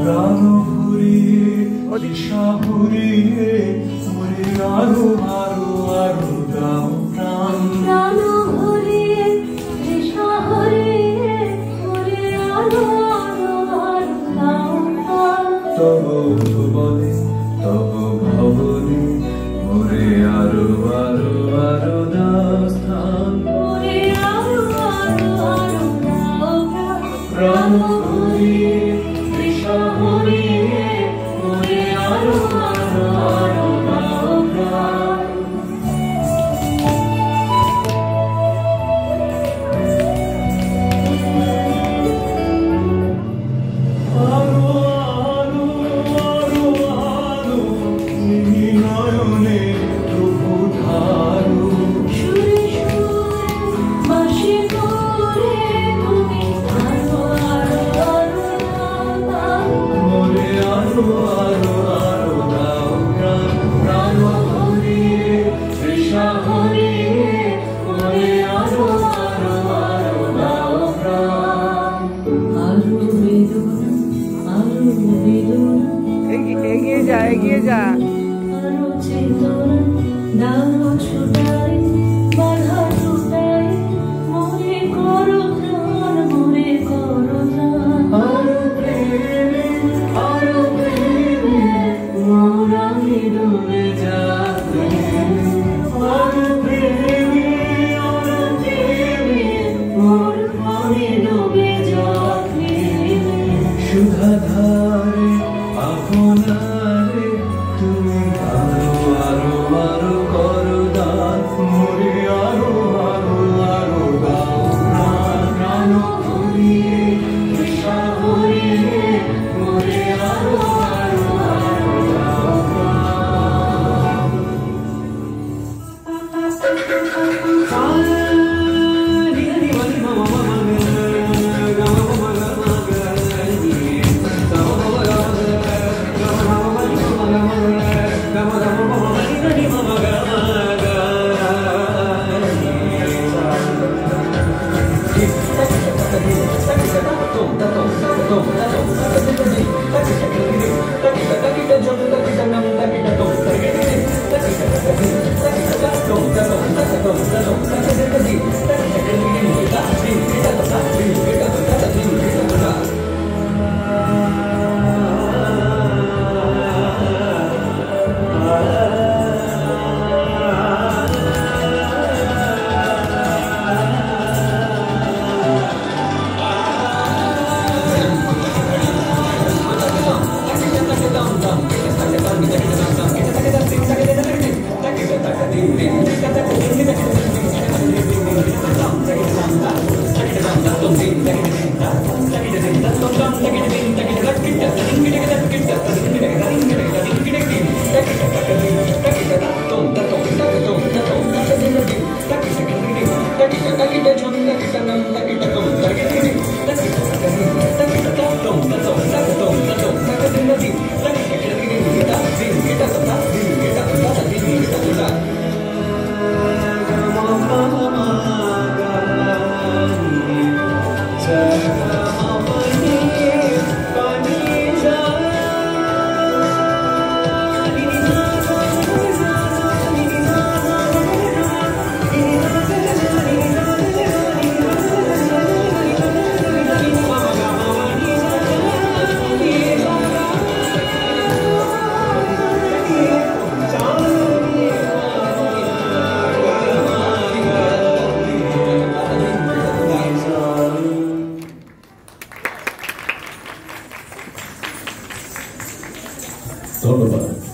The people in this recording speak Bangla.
প্রাণ ভরিয়ে দিশা ভরিয়ে মরে আরো আরো আরো দাও প্রাণ প্রাণ ভরিয়ে দিশা ভরিয়ে মরে আরো আরো আরো দাও প্রাণ তব ভুবনে তব ভবনে মরে আরো আরো আরো দাও স্থান মরে আরো আরো আরো দাও প্রাণ ভরিয়ে দিশা ভরিয়ে মরে আরো আরো আরো দাও প্রাণ আরো আরো আরো আরো নয়নে প্রভু ধারো সুরে সুরে বাঁশি করে তুমি আরো আরো আরো দাও মরে আরো আরো আরো দাও প্রাণ প্রাণ ভরিয়ে তৃষা ভরিয়ে মরে আরো আরো আরো দাও প্রাণ আরো বেদনা আরো বেদনা এগিয়ে যা এগিয়ে যা আরো চেতনা দাও ছুটাই বাধা টুটাই মনে করো প্রাণ মনে করো প্রাণ আরো প্রেমে মোর আমি ডুবে যাচ্ছি আরো প্রেমে মোর আমি ডুবে যাচ্ছি সুধাধারে আপনারে তুমি আরো আরো আরো করো দান মরে আরো আরো আরো দাও প্রাণ প্রাণ ভরিয়ে তৃষা ভরিয়ে মরে আরো আরো আরো দাও ধন্যবাদ।